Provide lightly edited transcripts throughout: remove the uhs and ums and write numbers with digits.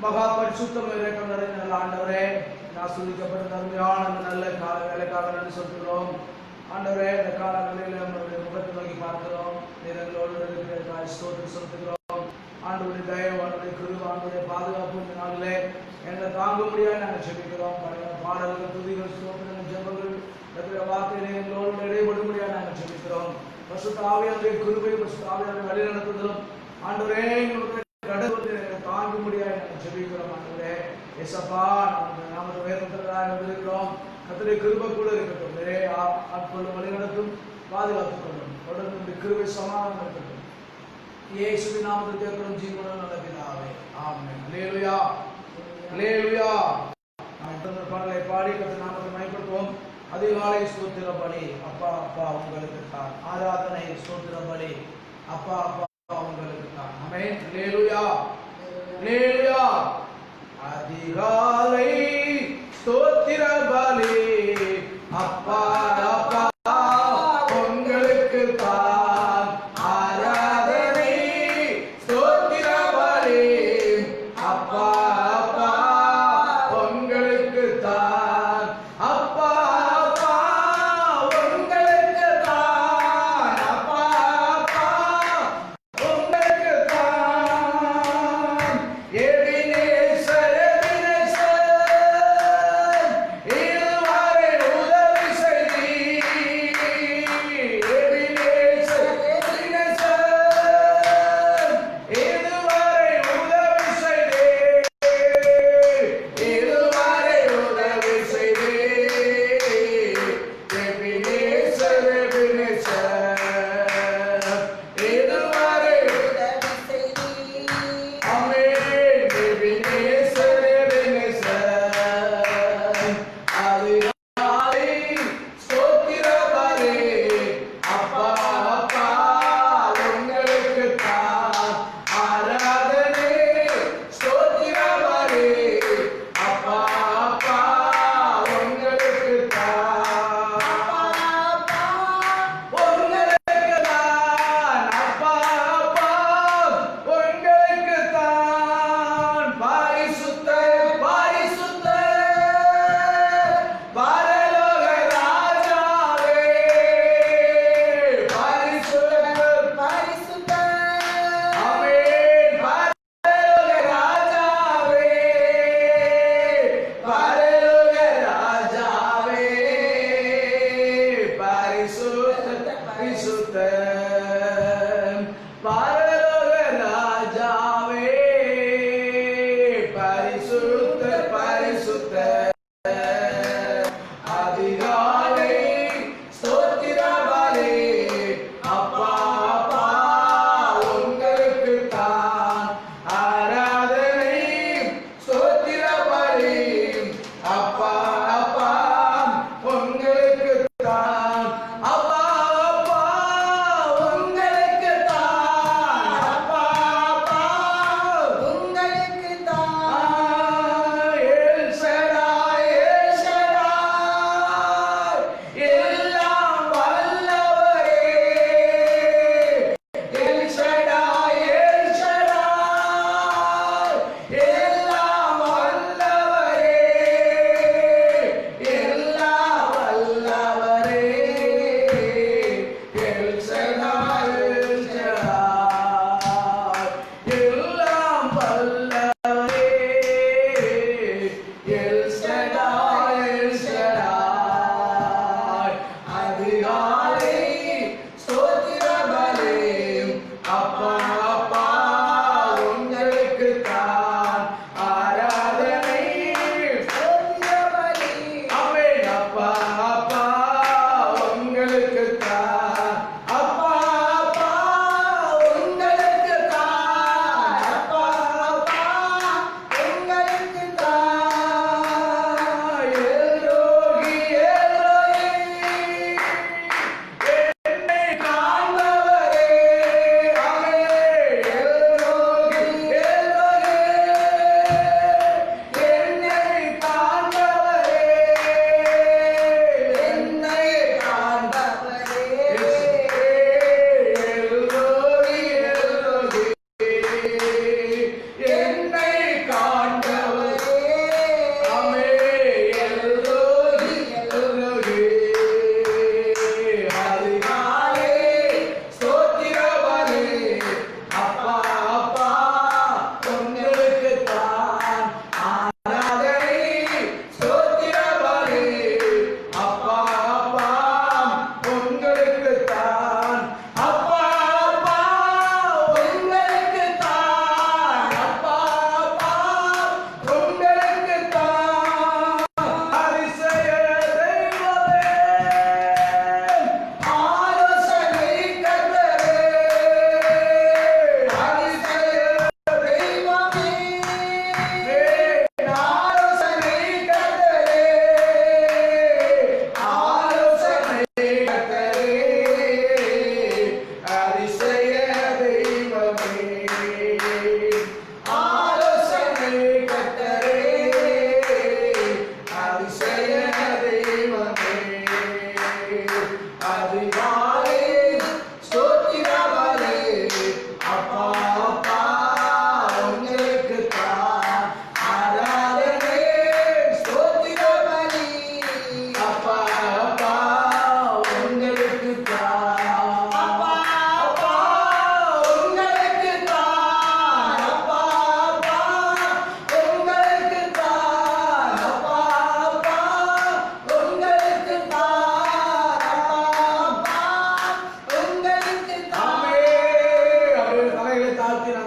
மகா பரிசுத்தம் இரக்கம் நிறைந்த நல்ல ஆண்டவரே, ஆசீர்வதிக்கப்பட்ட நன்மையான நல்ல கால வேலைக்காக நன்றி சொல்கிறோம். ஆண்டவரே, இந்த கால வேளையில நம்மளுடைய முகத்தை நோக்கி பார்க்கிறோம். நிறங்களோடு இருக்கிற ஸ்தோத்திரம் செலுத்துகிறோம். ஆண்டவருடைய தயவு, ஆண்டவருடைய கிருபை, ஆண்டவருடைய பாதுகாப்பு இந்த நாளிலே எங்களை தாங்க முடியாது நாங்கள் ஜெபிக்கிறோம். பாடல்கள், துதிகள், ஸ்தோத்திரங்கள், ஜெபங்கள் இருக்கிற வார்த்தையிலே எங்களோடு இடைபட முடியாது நாங்கள் ஜெபிக்கிறோம். பரிசுத்த ஆவியானவருடைய கிருபை, பரிசுத்த ஆவியானவருடைய வழி நடத்துதலும் ஆண்டவரே எங்களுடைய கடவுளை தாங்க முடியாது நாங்கள் ஜெபிக்கிறோம். ஆண்டவரே எசப்பா, நாம வேதத்திற்காக இருக்கிறோம். கர்த்தருடைய கிருபை கூட இருக்கட்டும். நிறைய ஆட்கொள்ளும், வழி நடத்தும், பாதுகாத்துக் கொள்ளும். தொடர்ந்து இந்த கிருபை சமாதானம் இருக்கட்டும். இயேசுவின் நாமத்தில் கேட்கிறோம் ஜீவனுள்ள நல்ல பிதாவே, ஆமென். அல்லேலூயா, அல்லேலூயா. நாம் பாடலை பாடி கர்த்தர் நாமத்தை மகிமைப்படுத்துவோம். அதிகாலை ஸ்தோத்திர பலி அப்பா அப்பா உங்களுக்கு தான். ஆராதனை ஸ்தோத்திர பலி அப்பா அப்பா உங்களுக்கு தான். ஆமென். அல்லேலூயா, அல்லேலூயா. அதிகாலை ஸ்தோத்திர பலி அப்பா அப்பா உங்களுக்கு தான். ஆராதனை ஸ்தோத்திர பலி அப்பா அப்பா உங்களுக்கு தான். அப்பா அப்பா உங்களுக்கு தான். அப்பா அப்பா உங்களுக்கு தான். எபினேசர் எபினேசர்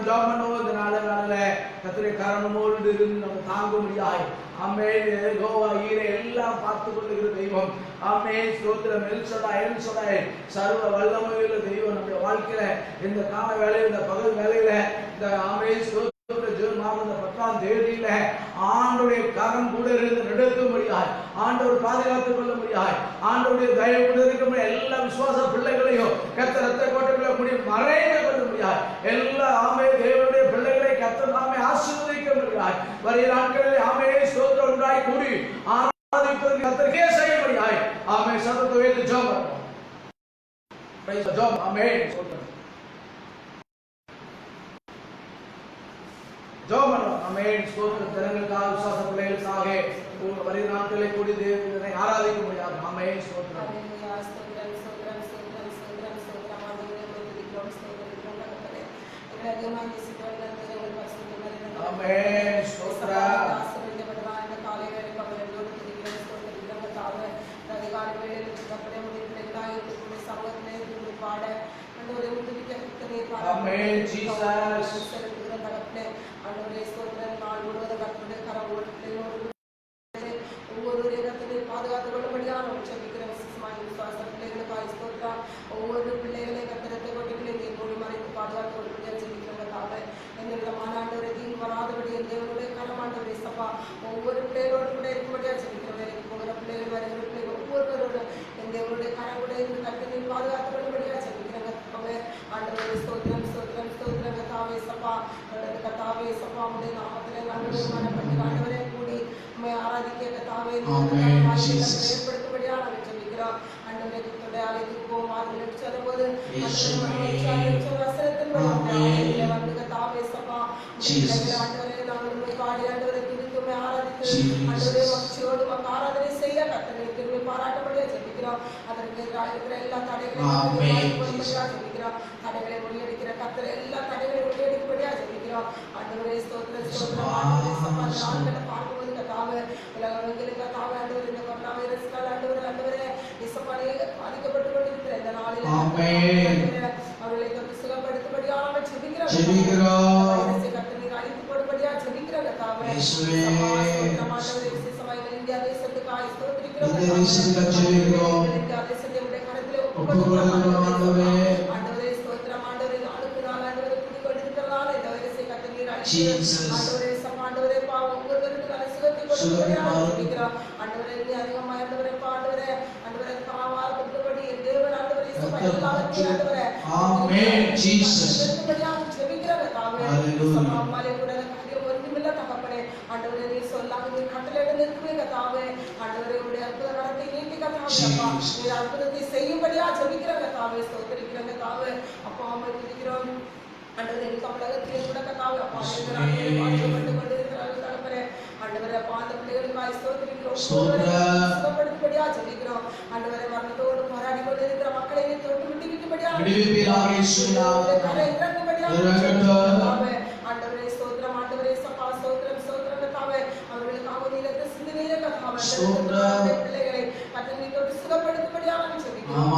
ஜெபம் பண்ணுவோம். இந்த நாளிலே கர்த்தருடைய கரமோடு இருந்து நம்ம தாங்க முடியாது. ஆமென். யெகோவா ஈரே எல்லாம் பார்த்து கொள்ளுகிற தெய்வம். ஆமென். ஸ்தோத்திரம். எல் ஷடாய் சர்வ வல்லமையுள்ள தெய்வம் நம்முடைய வாழ்க்கையில இந்த கால வேளையில இந்த பகல் வேளையில இந்த ஆமென் ஸ்தோத்திரம் ஜூன் மாதம் 10ஆம் தேதியில ஆண்டவருடைய கரம் கூட இருந்து நடத்த முடியாது. ஆண்டவர் பாதுகாத்துக் கொள்ள முடியாது. ஆண்டவருடைய தயவு கூட இருக்க எல்லா விசுவாச பிள்ளைகளையும் கர்த்தர் ரத்த கோட்டைக்குள்ள மறைந்து கொள்ள முடியாது. எல்லா ஆமென் தேவனுடைய பிள்ளைகளை கர்த்தர் நாமே ஆசீர்வதிக்க முடியாது. வரும் நாட்களில் ஆமென் ஸ்தோத்திரம் உண்டாய் கூடி ஆராதிப்பதற்கு கர்த்தருக்கே செய்ய முடியாது. ஆமென். சத்தத்தை வைத்து ஜெபம் பண்ணுவோம். Praise the Lord. ஆமென். ஸ்தோத்திரம். ஜெபம் பண்ணுவோம். ஆமென். ஸ்தோத்திரம். ஜனங்களுக்காக விசுவாச பிள்ளைகளுக்காக வரும் நாட்களில் கூடி தேவனை ஆராதிக்க முடியாது. ஆமென். ஸ்தோத்திரம். ஆமென். ஸ்தோத்திரம். ஆமென். ஜீசஸ். பாதுகாத்துக் கொள்ளும்படியாக ஜெபிக்கிறோம். விசுவாச பிள்ளைகளுக்காக ஸ்தோத்திரம். ஒவ்வொரு பிள்ளைகளை கர்த்தரத்தை கொண்டு மூடி மறைத்து பாதுகாத்துக் கொள்ளும்படியாக ஜெபிக்கிறவங்களுக்காக எந்த விதமான ஆண்டவரை தீங்கு வராதபடி என் தேவனுடைய கரமாண்டவரை சபா ஒவ்வொரு பிள்ளைகளோடு கூட இருக்கும்படியாக ஜெபிக்கிறோம். வேலைக்கு போகிற பிள்ளைகள் வருகிற பிள்ளைகள் ஒவ்வொருவரோடு என் தேவனுடைய கரம் கூட இருந்து கர்த்தரை பாதுகாத்துக் கொள்ளும்படியாக ஜெபிக்கிறவங்க ஆண்டவரை ஸ்தோத்திரம் ஸ்தோத்திரம் ஸ்தோத்திரம். கர்த்தாவே சபா கர்த்தாவே சபா உடைய நாமத்திலே நாங்கள் மனப்பட்டு ஆண்டவரை கூடி ஆராதிக்க கர்த்தாவே ஏற்படுத்தும்படியாக நாங்கள் ஜெபிக்கிறோம். ஆண்டவரே கர்த்தருடைய ஆலயத்துக்கு போவோம். ஆராதனைக்கு செல்லும்போது வந்து கர்த்தாவே சபா ஆண்டவரே நாங்கள் உண்மை பாடி ஆண்டவரை துதித்துமை ஆராதித்து ஆண்டவரே மகிழ்ச்சியோடு ஆராதனை செய்ய கர்த்தரை திரும்பி பாராட்டப்படியாக ஜெபிக்கிறோம். அதற்கு இருக்கிற எல்லா தடைகளையும் ஜெபிக்கிறோம். தடைகளை முறியடிக்கிற கர்த்தரை எல்லா தடைகளையும் முறியடிக்கும்படியாக ஜெபிக்கிறோம். ஆண்டவரே ஸ்தோத்திரம் ஸ்தோத்திரம். ஆண்டவரே சபா நாட்களை பார்க்கும்போது கர்த்தாவே உலகங்களுக்கு கர்த்தாவே ஆண்டவரே இந்த கொரோனா வைரஸ்னால ஆண்டவரே இசப்பானே பாதிக்கப்பட்டு கொண்டிருக்கிற இந்த நாளில் அவர்களை தொட்டு சுகப்படுத்தும்படியாக ஜெபிக்கிறோம். கர்த்தரை அழித்து போடும்படியாக ஜெபிக்கிறோம். கர்த்தாவே ஆண்டவரே விசேஷமாக இந்தியா தேசத்துக்காக ஸ்தோத்திரிக்கிறோம். இந்தியா தேசத்தை உடைய கரத்திலே ஒப்புக்கொடுக்கிறோம். ஆண்டவரே ஸ்தோத்திரம். ஆண்டவரே நாளுக்கு நாள் ஆண்டவரை கூடிக்கொண்டிருக்கிறதால இந்த வைரஸை கர்த்தர் அழித்து ஆண்டவரே சபா ஆண்டவரே பாவம் ஒவ்வொருவருக்கு நல்ல சுகத்தை கொடுக்கிறோம். ஆண்டவரே அதிகமாக ஆண்டவரே பாண்டவரே ஆண்டவரே பாவால் கொண்டபடி தேவன் ஆண்டவரே சபா எல்லாவற்றையும் ஆண்டவரே ஆமென் ஜீசஸ் ஜெபிக்கிறோம். தாவே சபா அம்மாலே கூட காரியம் ஒன்றுமில்ல தகப்பனே ஆண்டவரே நீர் சொல்லாக நீர் கட்டளையிட நிற்குவீங்க. தாவே ஆண்டவரே உடைய அற்புத கரத்தை நீட்டி கத்தாவே நீர் அற்புதத்தை செய்யும்படியா ஜெபிக்கிறோம். தாவே ஸ்தோத்திரிக்கிறோம். தாவே அப்பா அம்மா துதிக்கிறோம். ஆண்டவரே தமிழகத்திலே கூட கத்தாவே அப்பா பாதிக்கப்பட்டு கொண்டிருக்கிறார்கள் தகப்பனே ஆண்டவரே அப்பா அந்த பிள்ளைகளுக்காக ஸ்தோத்திரிக்கிறோம். சுகப்படுத்தும்படியா ஜெபிக்கிறோம். ஆண்டவரே மரணத்தோடு போராடி கொண்டிருக்கிற மக்களை தொட்டு விடுவிக்கும்படியா ஆண்டவரே ஸ்தோத்திரம். ஆண்டவரே சபா ஸ்தோத்திரம் ஸ்தோத்திரம். கத்தாவே அவர்களுக்காக நீலத்தை சிந்தனையில கத்தாவே பிள்ளைகளை கத்தனை தொட்டு சுகப்படுத்தும்படியா ஜெபிக்கிறோம்.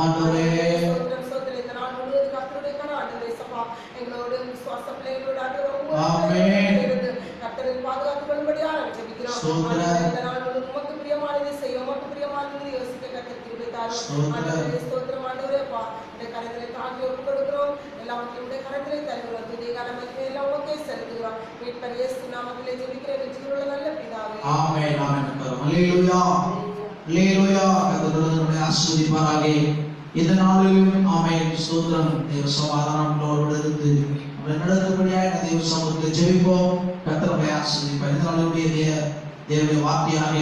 ஸ்தோத்திரம் ஸ்தோத்திரம். இந்த நாள் முழுவதும் கர்த்தருடைய கரம் ஆண்டவரே சபா எங்களோடு விசுவாச பிள்ளைகளோடு ஆண்டவரே கர்த்தரை பாதுகாத்துக் கொள்ளும்படியா ஜெபிக்கிறோம். இந்த நாள் முழுவதும் உமக்கு பிரியமானதை செய்ய உமக்கு பிரியமானதை யோசிக்க கர்த்தர் கிருபை தாரும். ஆண்டவரே ஸ்தோத்திரம். ஆண்டவரே அப்பா உடைய கரத்திலே தாங்கி ஒப்புக் கொடுக்கிறோம். எல்லாவற்றையும் உடைய கரத்திலே தருகிறோம். துதி கனமகிமை எல்லாம் உமக்கே செலுத்துகிறோம். மீட்பர் இயேசு நாமத்திலே ஜெபிக்கிறேன் ஜீவனுள்ள நல்ல பிதாவே. ஆமென் ஆமென். ஹல்லேலூயா ஹல்லேலூயா. கர்த்தர் ஆசீர்வதிப்பாராக. இந்த நாளிலும் ஆமென் ஸ்தோத்திரம். தேவ சமாதானம் உங்களோடு இருந்து நடந்தபடியாக தேவ சமூகத்தில் ஜெபிப்போம். கர்த்தரை ஆசீர்வதிப்பார். இந்த நாளுடைய தேவனுடைய வார்த்தையாக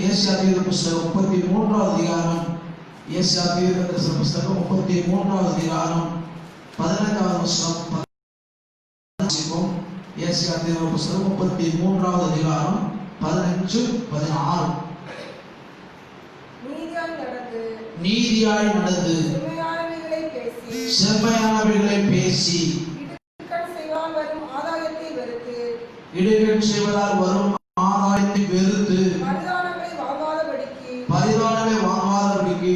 ஏசாயா தீர்க்க புத்தகம் 33வது அதிகாரம் ஏசாயா தீர்க்க புத்தகம் 33வது அதிகாரம் 15வது வசனம் வாசிப்போம். ஏசாயா தீர்க்க புத்தகம் 33வது அதிகாரம் 15 16. நீதியாய் நடந்து செம்மையானவைகளை பேசி இடுக்கண் செய்வதால் வரும் ஆதாயத்தை வெறுத்து பரிதானங்களை வாங்காதபடிக்கு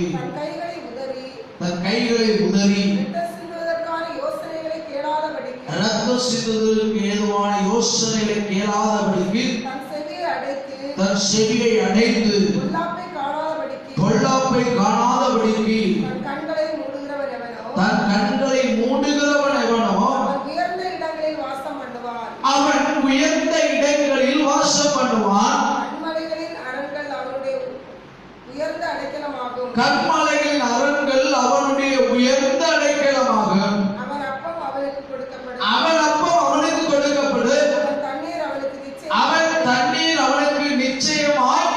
தன் கைகளை உதறி ரத்தம் ஆலோசித்ததற்கு ஏதுவான யோசனைகளை கேளாதபடிக்கு தன் செவியை அடைத்து பொல்லாப்பை காணாதபடிக்கு தன் கண்களை மூடுகிறவன் எவனோ அவன் உயர்ந்த இடங்களில் வாசம் பண்ணுவான். கண்மலைகளின் அரண்கள் அவனுடைய உயர்ந்த அடைக்கலமாகும். அவன் அப்பம் அவனுக்கு கொடுக்கப்படும். அவன் தண்ணீர் அவனுக்கு நிச்சயமாய்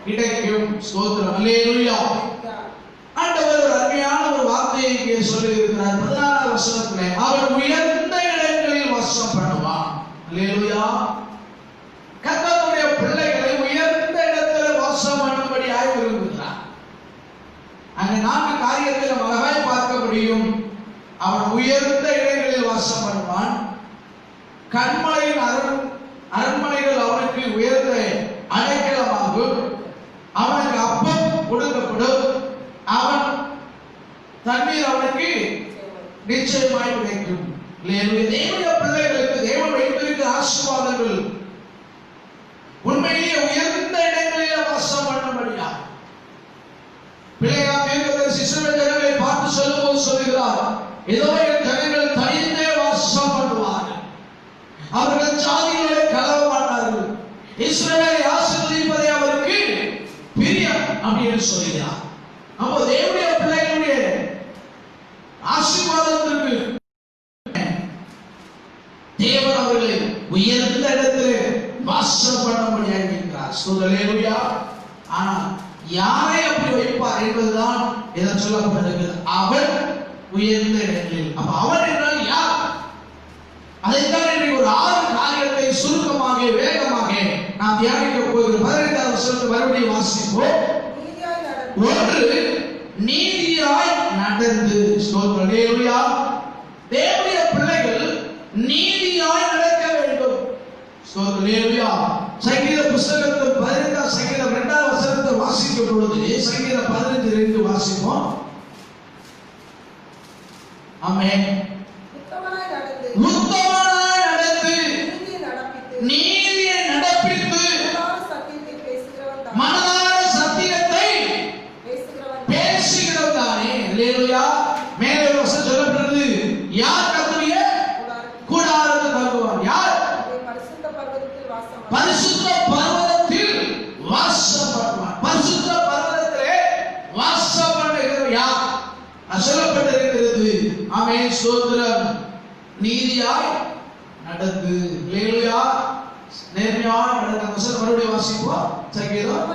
கிடைக்கும். ஸ்தோத்திரம். அல்லேலூயா. ஆண்டவர் ஒரு அருமையான ஒரு வார்த்தையை இங்கே சொல்லி இருக்கிறார். 14வது வசனத்திலே அவன் உயர்ந்த இடங்களில் வாசம் பண்ணுவான். அல்லேலூயா. கர்த்தருடைய பிள்ளைகளை உயர்ந்த இடத்தில் வாசம் பண்ணும்படியாய் விரும்புகிறார். அங்கே 4 காரியத்தை நாம் அழகாய் பார்க்க முடியும். அவன் உயர்ந்த இடங்களில் வாசம் பண்ணுவான். கண்மலையின் அரண்மனைகள் அவனுக்கு உயர்ந்த அடைக்கலமாகும். அவனுக்கு அப்பம் கொடுக்கப்படும். அவன் தண்ணீர் அவனுக்கு நிச்சயமாய் கிடைக்கும். தேவனுடைய பிள்ளைகளுக்கு தேவன் வைத்திருக்கிற ஆசீர்வாதங்கள் உண்மையிலேயே உயர்ந்த இடங்களில் வாசம் பண்ணும்படியா. பிள்ளையார் தீர்க்கதரிசி இஸ்ரவேல் ஜனங்களை பார்த்து சொல்லும்போது சொல்கிறார், இதோ என் ஜனங்கள் தனித்தே வாசம் பண்ணுவார்கள். அவர்கள் ஜாதிகளை கலவ மாட்டார்கள். இஸ்ரவேலை ஆசீர்வதிப்பதே அவருக்கு பிரியம் அப்படின்னு சொல்கிறார். அப்போ தேவனுடைய பிள்ளைகளுடைய ஆசீர்வாதத்திற்கு தேவன் அவர்களை உயர்ந்த இடத்திலே வாசம் பண்ண முடியாது என்கிறார். அல்லேலூயா. ஆனால் யாரை அப்படி வைப்பார் என்பதுதான் இதில் சொல்லப்பட்டிருக்கிறது. அவன் உயர்ந்த இடங்களில். அப்ப அவன் என்றால் யார்? அதைத்தான் இன்றைக்கு ஒரு 6 காரியத்தை சுருக்கமாக வேகமாக நாம் தியானிக்க போகிறோம். 15வது வசனத்தை மறுபடியும் வாசிப்போம். 1 நீதியாய் நடந்து. ஸ்தோத்திரம். அல்லேலூயா. தேவனுடைய பிள்ளைகள் நீதியாய் நடக்க வேண்டும். ஸ்தோத்திரம். அல்லேலூயா. சங்கீத புத்தகத்தில் 15 சங்கீதம் 2வது வசனத்தை வாசிக்கும் பொழுது சங்கீதம் 15:2 வாசிப்போம். ஆமென். உத்தமனாய் நடந்து நீதியை நடப்பித்து மனதார சத்தியத்தை பேசுகிறவன் தானே. அல்லேலூயா. மேலே ஒரு வசனம் சொல்லப்படுகிறது, யார் கர்த்தருடைய கூடாரத்தில் தங்குவார்? யார்? பரிசுத்த பர்வதத்தில் வாசம் பண்ணுவார். பரிசுத்த பர்வதத்திலே வாசம் பண்ணுகிறவர் யார்? சொல்லப்பட்டிருக்கிறது. ஆமென். ஸ்தோத்திரம். நீதியாய் நடந்து. அல்லேலூயா. நேர்மையாய் நடந்து. அந்த வசனம் மறுபடியும் வாசிப்போம். சங்கீதம்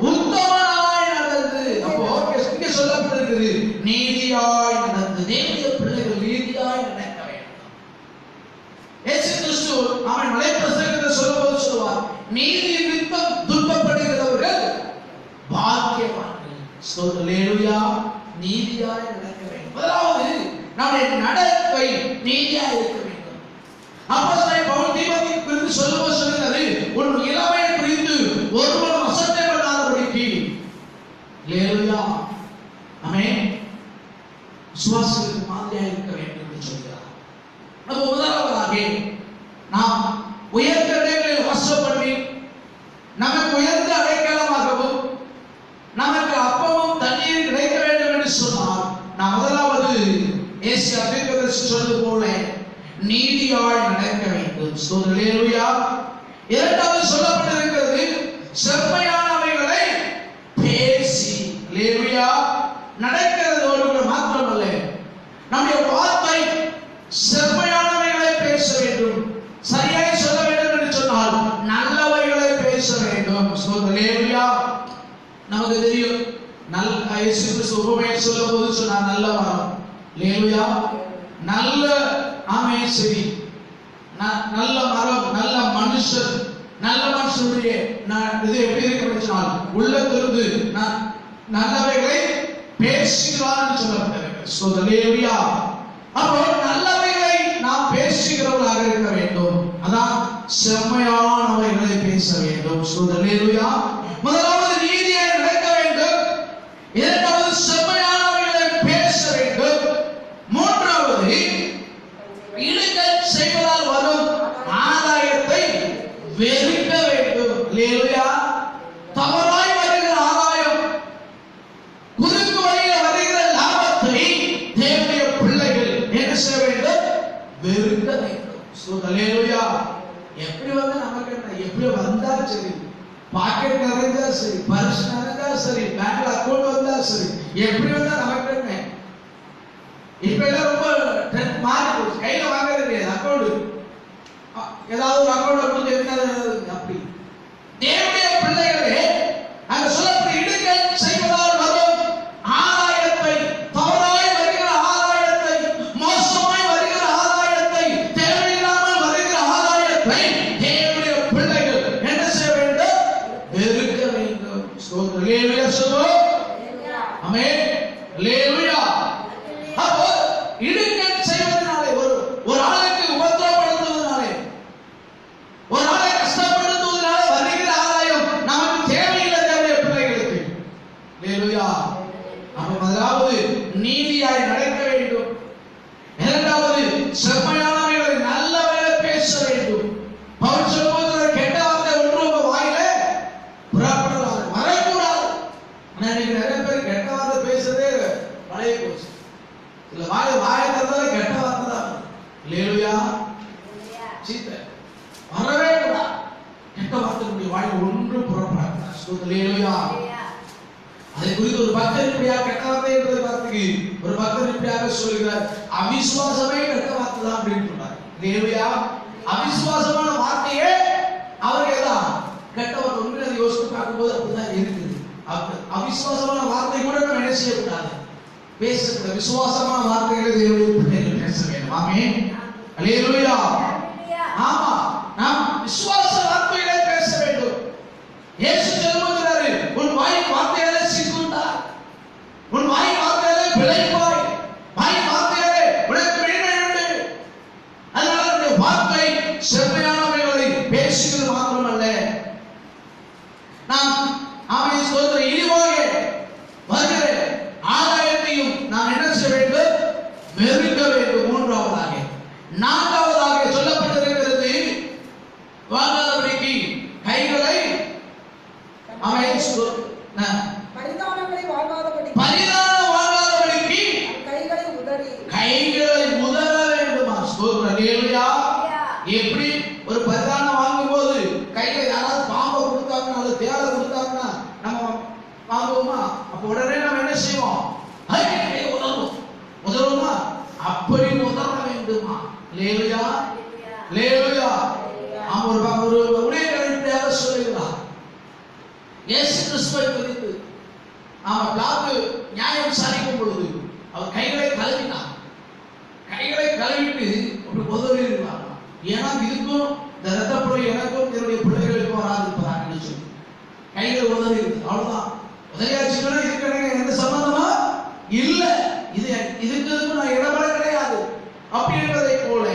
உத்தமனாய் நடந்து. அப்போ இங்கே சொல்லப்பட்டிருக்கிறது நீதியாய் நடந்து. தேவனுடைய பிள்ளைகள் நீதியாய் நடக்க வேண்டும். இயேசு கிறிஸ்து அவன் மலைப்பிரசங்கத்தில் சொல்லும்போது சொல்வார், நீதி நிமித்தம் துன்பப்படுகிறவர்கள் பாக்கியவான்கள். அல்லேலூயா. நீதியாய் நடக்க வேண்டும். அதாவது நம்முடைய நடத்தை நீதியாய் இருக்க வேண்டும். அப்போஸ்தலன் பவுல் தீமோத்தேயுவுக்கு குறித்து சொல்லும்போது சொல்கிறது, உன் இளமையை குறித்து ஒருவன் அசட்டை பண்ணாதபடிக்கு. அல்லேலூயா. ஆமென். விசுவாசிகளுக்கு மாதிரியாக இருக்க வேண்டும் என்று சொல்கிறார். அப்போ முதலாவதாக நாம் உயர்ந்த இடங்களில் வாசம் பண்ணி நமக்கு உயர்ந்த அடைக்கலமாகவும் நமக்கு அப்பமும் தண்ணீர் கிடைக்க வேண்டும் என்று சொன்னார். நாம் முதலாவது ஏசியா தீர்க்கதரிசி சொல்வது போல நீதியாய் நடக்க வேண்டும். அல்லேலூயா. இரண்டாவது சொல்லப்பட்டிருக்கிறது செம்மையானவைகளை பேசி. அல்லேலூயா. நடக்கிறதோடு மாத்திரமல்ல, நம்முடைய வார்த்தை செம்மையானவைகளை பேச வேண்டும். சரியாய் சொல்ல வேண்டும் என்று சொன்னால் நல்லவைகளை பேச வேண்டும். அல்லேலூயா. நமக்கு தெரியும், இயேசு கிறிஸ்து உபமையை சொல்லும்போது சொன்னார் நல்ல மரம். அல்லேலூயா. நல்ல ஆமென் செடி, நல்ல மரம், நல்ல மனுஷன். நல்ல மனுஷனுடைய இது எப்படி இருக்கு சொன்னால் உள்ளத்திலிருந்து நல்லவைகளை பேசுகிறார் என்று சொல்லப்பட்டிருக்கிறது. அல்லேலூயா. அப்போ நல்லவைகளை நாம் பேசுகிறவர்களாக இருக்க வேண்டும். அதான் செம்மையானவைகளை பேச வேண்டும். அல்லேலூயா. முதலாவது நீதியை நடக்க வேண்டும். இரண்டாவது செம்மையானவைகளை பேச வேண்டும். மூன்றாவது இடுக்கை செய்வதாக வெறுக்க வேண்டும். ஹல்லேலூயா. எப்படி வந்தா நமக்கு என்ன, எப்படி வந்தாலும் சரி, பாக்கெட் நிறைஞ்சா சரி, பர்ஸ் நிறைஞ்சா சரி, பேங்க்ல அக்கௌண்ட் வந்தா சரி, எப்படி வந்தா நமக்கு என்ன. இப்ப எல்லாம் ரொம்ப ட்ரெண்ட் மாறி போச்சு. கையில வாங்குறது கிடையாது, அக்கௌண்ட் ஏதாவது ஒரு அக்கௌண்ட் கொடுத்து என்ன அப்படி. தேவனுடைய பிள்ளைகளே, அங்க சொல்லப்பட்ட இடுக்கண் செய்வதால் வரும் ஆதாயத்தை, தவறாய் வருகிற ஆதாயத்தை, மோசமாய் வருகிற ஆதாயத்தை, தேவையில்லாமல் வருகிற ஆதாயத்தை தேவனுடைய பிள்ளைகள் என்ன செய்ய வேண்டும்? வெறுக்க வேண்டும். ஸ்தோத்திரம். ஹல்லேலூயா சொல்லுவோம். ஆமென். ஹல்லேலூயா. அப்போ இடுக்கண் செய்வதனாலே, ஒரு ஆளுக்கு உபத்திரப்படுத்துவதனாலே, ஒரு ஆளை கஷ்டப்படுத்துவதனாலே வருகிற ஆதாயம் நமக்கு தேவையில்லை. தேவைய பிள்ளைகளுக்கு ஹல்லேலூயா. அப்ப முதலாவது நீதியாய் நடக்க வேண்டும். இரண்டாவது செம்மையானவைகளை நல்லவைகளை பேச வேண்டும். பவுல் சொல்லும்போது கெட்ட வார்த்தை ஒன்று உங்க வாயில புறப்படலாம், வரக்கூடாது. ஆனா இன்னைக்கு நிறைய பேர் கெட்ட வார்த்தை பேசுறதே பழைய போச்சு. இல்ல வாயை திறந்தாலே கெட்ட வார்த்தை தான். ஹல்லேலூயா. சீத்த வரவே கூடாது. கெட்ட வார்த்தை வாயில் ஒன்று புறப்படாது. ஹல்லேலூயா. அதை குறித்து ஒரு பக்தர் இப்படியாக கெட்ட வார்த்தை என்பதை பார்த்துக்கு ஒரு பக்தர் இப்படியாக சொல்கிறார், அவிசுவாசமே கெட்ட வார்த்தை தான் அப்படின்னு சொன்னார். ஹல்லேலூயா. அவிசுவாசமான வார்த்தையே அவருக்கு தான் கெட்ட வார்த்தை. ஒன்று அதை யோசித்து பார்க்கும்போது அப்படிதான் இருக்குது. அவிசுவாசமான வார்த்தை கூட நம்ம என்ன செய்யக்கூடாது, பேசக்கூடாது. விசுவாசமான வார்த்தைகளை தேவனுடைய பிள்ளைகள் பேச வேண்டும். ஆமென். ஹல்லேலூயா. ஆமா, நாம் விசுவாச வார்த்தைகளை பேச வேண்டும். இயேசு சொல்லுகிறாரு, உன் வாயின் வார்த்தையாலே சிக்குண்டார், உன் வாயின் வார்த்தையாலே பிழைப்பாய், வாயின் வார்த்தையாலே உனக்கு மேன்மை உண்டு. அதனால நம்முடைய வார்த்தை செம்மையானவைகளை பேசுகிறது மாத்திரமல்ல, நாம் ஆமென் சொல்ற இழிவாக வருகிற ஆதாயத்தையும் நாம் என்ன செய்ய வேண்டும்? வெறுக்க வேண்டும். மூன்றாவதாக, நான்காவதாக சொல்லப்பட்டிருக்கிறது, வாங்காதபடிக்கு கைகளை பரிதானங்களை வாங்காதபடிக்கு கைகளை உதற வேண்டுமா? ஸ்தோத்திரம். ஹல்லேலூயா. எப்படி ஒரு பரிதானம் வாங்கும்போது கையில யாராவது பாம்பை கொடுத்தாங்கன்னா அல்லது தேளை கொடுத்தாங்கன்னா நம்ம வாங்குவோமா? அப்ப உடனே நம்ம என்ன செய்வோம்? கையை உதறுவோமா? அப்படி உதற வேண்டுமா? ஹல்லேலூயா. ஹல்லேலூயா. ஒரு ஊழியக்காரர் சொல்லுகிறார், இயேசு கிறிஸ்துவை குறித்து பிலாத்து நியாயம் விசாரிக்கும் பொழுது அவர் கைகளை கழுவினார். கைகளை கழுவிட்டு அப்படி உதவிடுவார். ஏன்னா இதுக்கும் இந்த ரத்தப்பொழி எனக்கும் என்னுடைய பிள்ளைகளுக்கு வராது சொல்லி கைகளை உதவி இருக்கு. அவ்வளவுதான். உதவியாச்சுன்னா இதுக்கு எந்த சம்பந்தமா இல்ல, இதுக்கு நான் இடப்பட கிடையாது அப்படி என்பதை போல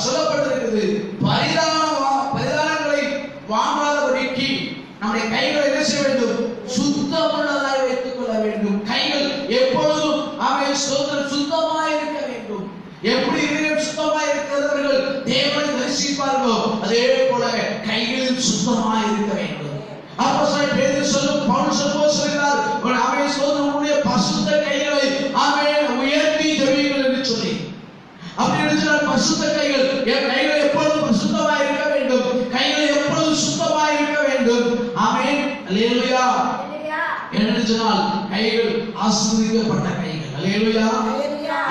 சொல்லப்பட்டிருக்கிறது. பரிதானங்களை வாங்காதபடிக்கு நம்முடைய கைகளை என்ன செய்ய வேண்டும்? சுத்தமுள்ளதாய் வைத்துக் கொள்ள வேண்டும். கைகள் எப்பொழுதும் அவன் சுத்தமாய் இருக்க வேண்டும். எப்படி இதயம் சுத்தமாய் இருக்கிறவர்கள் தேவனை தரிசிப்பார்களோ அதே போல கைகளில் சுத்தமாய் இருக்க வேண்டும். அப்போஸ்தலன் பேதுரு சொல்லும், பவுல் சொல்லுகிறார், அவன் சோதரனுடைய பரிசுத்த கைகளை அவன் உயர்த்தி ஜெபிங்கள் என்று சொல்லி. அப்படி என்றால் பரிசுத்த கைகள், என் கைகள் எப்பொழுதும் பரிசுத்தமாய் இருக்க வேண்டும். கைகள் எப்பொழுதும் சுத்தமாய் இருக்க வேண்டும். ஆமென். ஹல்லேலூயா. என்று சொன்னால் கைகள் ஆசீர்வதிக்கப்பட்ட கைகள். ஹல்லேலூயா.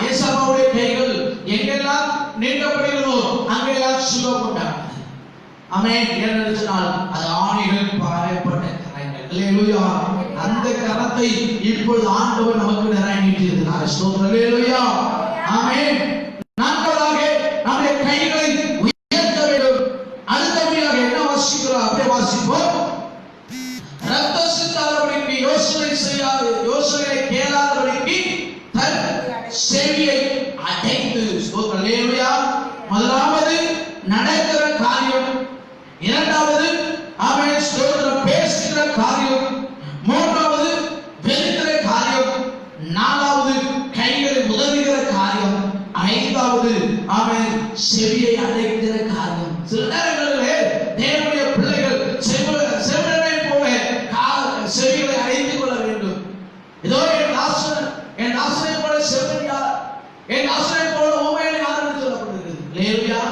ஏசாயாவுடைய கைகள் எங்கெல்லாம் நீட்டப்படுகிறதோ அங்கெல்லாம் சுகப்பட்டார். ஆமென். என்று சொன்னால் அது ஆணிகள் பாயப்பட்ட கரங்கள். ஹல்லேலூயா. அந்த கரத்தை இப்பொழுது ஆண்டவர் நமக்கு நிறைய நீட்டியிருக்கிறார். ஸ்தோத்திரம். ஹல்லேலூயா. ஆமென். நான்காவதாக நம்முடைய கைகளை உயர்த்த வேண்டும். அடுத்தபடியாக என்ன வாசிக்கிறோம்? அப்படியே வாசிப்போம். ரத்தம் சிந்தாதபடிக்கு யோசனை கேளாதபடிக்கு தன் செவியை அடைத்து. ஸ்தோத்திரம். ஹல்லேலூயா. முதலாவது நடக்கிற காரியம், இரண்டாவது அவன் ஸ்தோத்திரம் பேசுகிற காரியம், மூன்றாவது வெறுக்கிற காரியம், நாலாவது கைகளை உதவுகிற காரியம், ஐந்தாவது அவன் செவியை அடைக்கிற காரியம். சில நேரங்களிலே தேவனுடைய பிள்ளைகள் செவிடனை போல செவிகளை அடைத்துக் கொள்ள வேண்டும். இதோ என் ஆசிரியர் போல செவிடன் யார், என் ஆசிரியர் போல ஊமையன் யார் என்று சொல்லப்படுகிறது. அல்லேலூயா.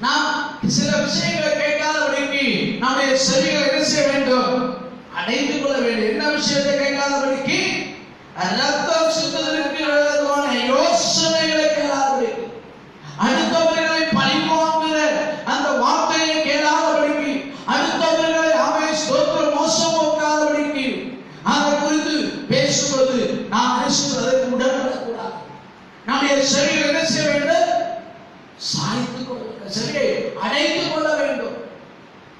நாம் சில விஷயங்களை கேட்காதபடிக்கு நம்முடைய செவிகளை என்ன செய்ய வேண்டும்? அடைத்துக் கொள்ள வேண்டும். என்ன விஷயத்தை கேட்காதபடிக்கு? ரத்தம் சிந்துவதற்கு விரோதமான யோசனைகளை கேளாதபடிக்கு, அடுத்தவர்களை பழிவாங்குகிற அந்த வார்த்தையை கேளாதபடிக்கு, அடுத்தவர்களை அவன் ஸ்தோத்திரம் மோசம் போக்காதபடிக்கு, அதை குறித்து பேசுவது நாம் அதற்கு உடன்படக்கூடாது. நம்முடைய செவிகளை என்ன செய்ய வேண்டும்? சாய்த்துக் கொள்ள வேண்டும். செவியை அடைத்துக் கொள்ள வேண்டும்.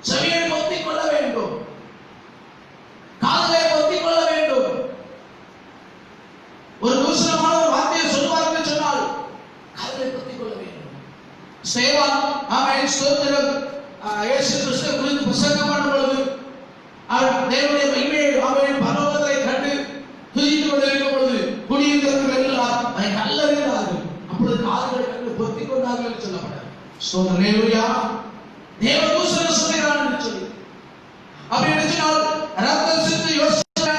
செவியை பொத்திக் கொள்ள வேண்டும். காதுகளை பொத்திக் கொள்ள வேண்டும். ஒரு தூசணமான ஒரு வார்த்தையை சொல்வார்கள் சொன்னால் காதுகளை பொத்திக் கொள்ள வேண்டும். ஸ்தேவான் அவன் ஸ்தோத்திரம் இயேசு கிறிஸ்துவை குறித்து பிரசங்கம் பண்ணும் பொழுது அவர் தேவனுடைய மகிமையை அவன் பரலோகத்தை கண்டு துதித்துக் கொண்டிருக்கும் பொழுது குடியிருந்தவர்கள் எல்லாம் அதை கல்லறிந்தார்கள். அப்பொழுது காதுகளை கண்டு பொத்திக் கொண்டார்கள் என்று சொல்லப்பட்டார். ஸ்தோத்திரம். அல்லேலூயா. தேவ தூசணம் சொல்கிறான் என்று சொல்லி அப்படி நினைச்சால் ரத்தம் சிந்து யோசனை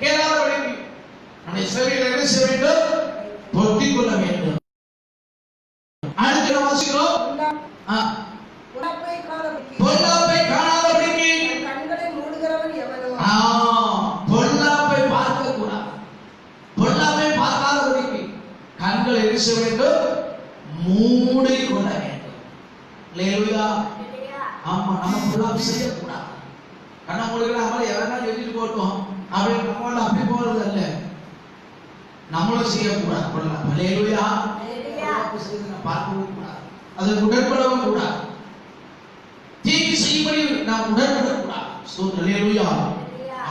கேளாதபடிக்கு நம்முடைய செவிகளை என்ன செய்ய வேண்டும்? பொத்திக் கொள்ள வேண்டும். அடுத்து நாம் வாசிக்கிறோம், பொல்லாப்பை காணாதபடிக்கு கண்களை மூடுகிறவன் எவனோ. பொல்லாப்பை பார்க்க கூடாது. பொல்லாப்பை பார்க்காதபடிக்கு கண்களை என்ன செய்ய வேண்டும்? மூடிக்கொள்ள வேண்டும். அல்லேலூயா. ஆமா, நம்ம பொல்லாப்பு செய்யக்கூடாது. கண்ணை மூடுகிற அவரை எவனா எழுதிட்டு போட்டோம் அப்படின்னு நம்மளோட அப்படி போறது அல்ல. நம்மளும் செய்யக்கூடாது பொல்லாப்பு. அல்லேலூயா. பொல்லாப்பு செய்து பார்க்கவும் கூடாது, அதற்கு உடன்படவும் கூடாது, தீங்கு செய்யும்படி நாம் உடன்படக்கூடாது. ஸ்தோத்திரம். அல்லேலூயா.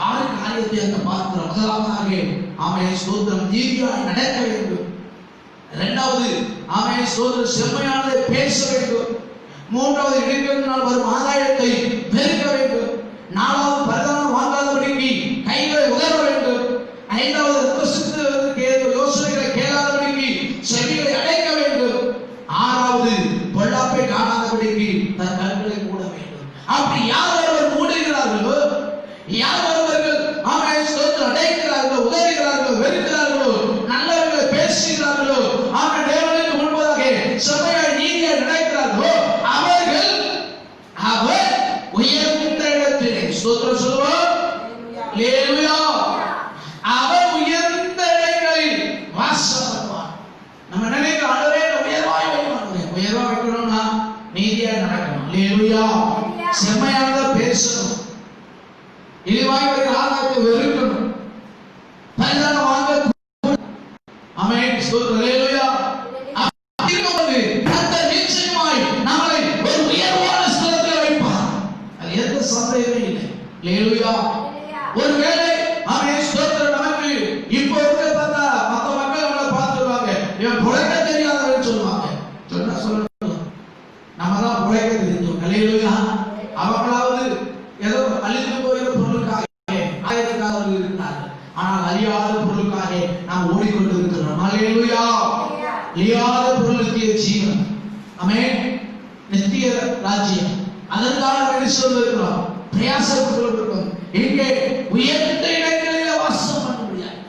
6 காரியத்தை அங்க பார்க்கிறோம். முதலாவதாக ஆமென் ஸ்தோத்திரம் நீதியாய் நடக்க வேண்டும். இரண்டாவது ஆமென் ஸ்தோத்திரம் செம்மையானதை பேச வேண்டும். மூன்றாவது இடைக்கணினால் வரும் ஆதாயத்தை வெறுக்க வேண்டும். நாலாவது பரிதானம் வாங்காதபடிக்கு கைகளை உதற வேண்டும். ஐந்தாவது ரத்தம் சிந்துவதற்கு யோசனைகளை கேளாதபடிக்கு செவிகளை அடைக்க வேண்டும். ஆறாவது பொல்லாப்பை காணாதபடிக்கு தன் கண்களை மூட வேண்டும். அப்படி யார் ஒருவர் மூடுகிறார்களோ, யார் ஒருவர்கள் ஆமென் ஸ்தோத்திரம் அடைக்கிறார்களோ, உதறுகிறார்களோ, வெறுக்கிறார்களோ, நல்லவர்களை பேசுகிறார்களோ, ஆமென் தேவனுக்கு முன்பதாக செம்மையாய் நீதியாய் நடக்கிறார்களோ, அவர்கள் அவர் உயர்ந்த இடத்திலே ஸ்தோத்திரம் சொல்லுவோம். அல்லேலூயா. அவர் உயர்ந்த இடங்களில் வாசம் பண்ணுவார். நம்ம நினைக்கிற ஆண்டவரே உயர்வாய் வைக்கணும். உயர்வா வைக்கணும்னா நீதியாய் நடக்கணும். அல்லேலூயா. செம்மையானதை பேசணும். இழிவாய் வைக்கிற ஆதாயத்தை வெறுக்கணும். பரிதானம் வாங்க. ஆமென் ஸ்தோத்திரம். அல்லேலூயா. இருக்கும்போது கர்த்தர் நிச்சயமாய் நம்மளை ஒரு உயர்வான ஸ்தலத்தில் வைப்பார். அது எந்த சந்தேகமே இல்லை. அல்லேலூயா. ஒருவேளை ஆமென் ஸ்தோத்திரம் நமக்கு இப்போ இருக்க பார்த்தா மற்ற மக்கள் நம்மளை பார்த்துருவாங்க, இவன் புழைக்க தெரியாதவன்னு சொல்லுவாங்க. சொல்லணும், நம்ம தான் புழைக்க தெரிஞ்சோம். அல்லேலூயா. அவங்களாவது ஏதோ அழிந்து போகிற பொருளுக்காக ஆயிரக்காரர்கள் இருக்கிறார்கள். ஆனால் அழியாத பொருளுக்காக நாம் ஓடிக்கொண்டு இருக்கிறோம். அல்லேலூயா. அழியாத பொருளுக்கு ஜீவன், ஆமென், நித்திய ராஜ்யம், அதற்காக இருக்கிறோம், பிரயாசப்பட்டு இருக்கிறோம். இங்கே உயர்ந்த இடங்களில் வாசம் பண்ண முடியாது.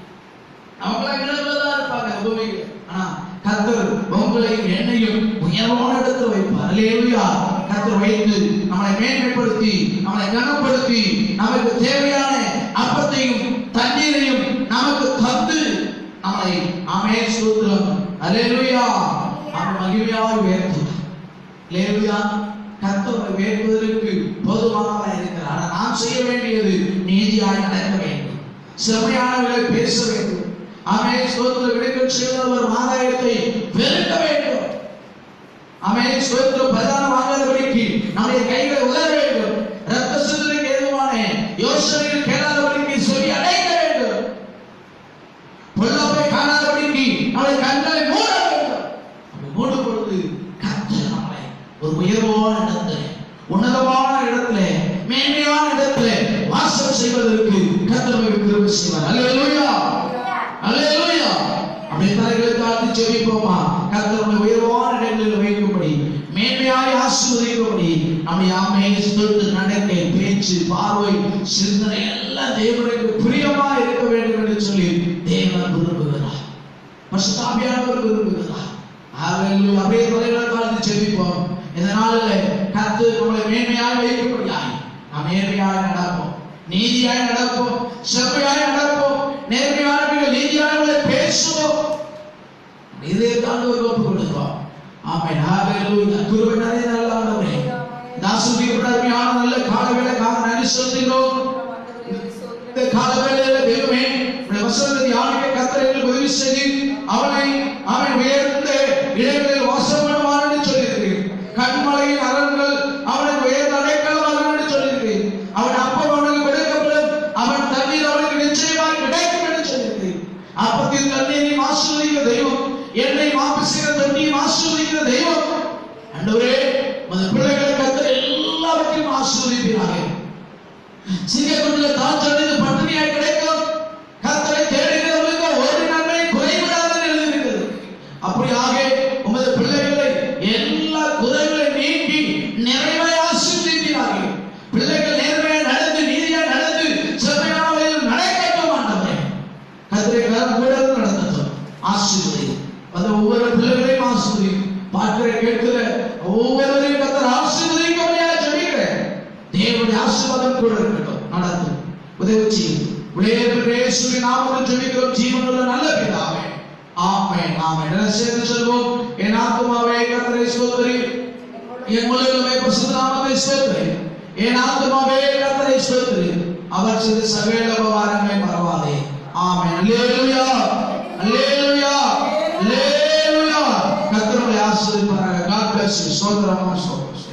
அவங்களாம் இடங்களா இருப்பாங்க பூமியில். ஆனா கர்த்தர் உங்களையும் என்னையும் உயர்வான இடத்தில் வைப்பார். அல்லேலூயா. கர்த்தர் வைத்து நம்மளை மேன்மைப்படுத்தி, நம்மளை கனப்படுத்தி, நமக்கு தேவையான அப்பத்தையும் தண்ணீரையும் நமக்கு தந்து நம்மளை ஆமென் ஸ்தோத்திரம் அல்லேலூயா அவர் மகிமையாய் உயர்த்துவார். அல்லேலூயா. கர்த்தரை உயர்த்துவதற்கு போதுமானவராய் இருக்கிறார். ஆனால் நாம் செய்ய வேண்டியது நீதியாய் நடக்க வேண்டும், செம்மையானவர்களை பேச வேண்டும். ஆமென் ஸ்தோத்திரம். விடுதலை செய்தவர் ஆதாயத்தை வெறுக்க வேண்டும். ஆமென் ஸ்தோத்திரம். பரிதானம் வாங்காதபடிக்கு நம்முடைய கைகளை உதற வேண்டும். ரத்த சிந்துவதற்கு ஏதுவான யோசனைகள் கேளாதபடிக்கு செவி அடைக்க வேண்டும். பொல்லாப்பை காணாதபடிக்கு நம்முடைய கண்களை மூட வேண்டும். அப்படி மூடும் பொழுது கர்த்தர் நம்மளை ஒரு உயர்வான இடத்துல, உன்னதமான இடத்துல, மேன்மையான இடத்துல வாசம் செய்வதற்கு கர்த்தர் நமக்கு கிருபை செய்வார். அல்லேலூயா. அல்லேலூயா. அப்படியே தலைகளை தாழ்த்தி ஜெபிப்போமா? கர்த்தர் நம்மை உயர்வான இடங்களில் வைக்கும்படி, மேன்மையாய் ஆசீர்வதிக்கும்படி நம்முடைய ஆமென் ஸ்தோத்திர நடக்கை, பேச்சு, பார்வை, சிந்தனை எல்லாம் தேவனுக்கு பிரியமா இருக்க வேண்டும் என்று சொல்லி தேவன் விரும்புகிறார். பரிசுத்த ஆவியானவர் விரும்புகிறார். அல்லேலூயா. அப்படியே தலைகளை இதனால கர்த்தர் நம்மளை மேன்மையாய் வைக்கும்படியாய் நாம் நேர்மையாய் நடப்போம், நீதியாய் நடப்போம், செம்மையாய் நடப்போம், நேர்மையானவர்கள் நீதியானவர்களை பேசுவோம். இதே தான் ஒரு ஒப்பு கொடுக்கிறோம். ஆமென். ஹalleluya. கிருபை நிறைந்த நல்ல ஆண்டவரே, தாசுதிக்கு அருமையான நல்ல காலவேளைக்காக நன்றி சொல்கிறோம். இந்த காலவேளையில தேவமே உம்முடைய வசனத்தை தியானிக்க கர்த்தர் எங்களுக்கு உதவி செய்து அவன் உயர்ந்த இடங்களில் வாசம் பண்ணுவார் என்று சொல்லியிருக்கிறேன். கண்மலையின் அரண்கள் அவனுக்கு உயர்ந்த அடைக்கலமாக என்று சொல்லியிருக்கிறேன். அவன் அப்பம் அவனுக்கு கிடைக்கப்படும், அவன் தண்ணீர் அவனுக்கு நிச்சயமாக கிடைக்கும் என்று சொல்லியிருக்கிறேன். அப்பத்தில் தண்ணீரை ஆசீர்வதிக்கிற தெய்வம், என்னை மாப்பிசுகிற தண்ணீரை ஆசீர்வதிக்கிற தெய்வம். ஆண்டவரே, உமது பிள்ளைகளை கர்த்தர் எல்லாவற்றையும் ஆசீர்வதிப்பீராக. சிங்கக்குட்டில தான் சொன்னது பட்டினியாய் கிடைக்கும், கர்த்தரை தேடுகிறவர்களுக்கு ஒரு நன்மை குறைவிடாது எழுதியிருக்கிறது. அப்படியாக உமது பிள்ளைகளை எல்லா குறைகளை நீக்கி நிறைவாய் ஆசீர்வதிப்பீராக. பிள்ளைகள் நேர்மையாக நடந்து நீதியாய் நடந்து செம்மையான வழியில் நடக்கட்டும். ஆண்டவரே, கர்த்தரை கூட நடத்தட்டும். ஆசீர்வதி அந்த ஒவ்வொரு பிள்ளைகளையும் ஆசீர்வதி. பார்க்கிற கேட்கிற ஒவ்வொருவரையும் கர்த்தர் ஆசீர்வதிக்க முடியாது சொல்லிக்கிறேன். தேவனுடைய ஆசீர்வாதம் கூட இருக்கட்டும், நடத்தும், உதவி செய்யும். இயேசுவின் நாமத்தில் ஜெபிக்கிறோம் ஜீவனுள்ள நல்ல பிதாவே. ஆமென். ஆமென். சேர்ந்து சொல்வோம். என் ஆத்துமாவே கர்த்தரை ஸ்தோத்திரி, என் முழுவதுமே பரிசுத்த நாமத்தை ஸ்தோத்திரி. என் ஆத்துமாவே கர்த்தரை ஸ்தோத்திரி, அவர் செய்த சகல உபகாரங்களை மறவாதே. ஆமென். அல்லேலூயா, அல்லேலூயா, அல்லேலூயா. கர்த்தரை ஆசீர்வதிப்பாராக. God bless you. சோதரமா சோதரா.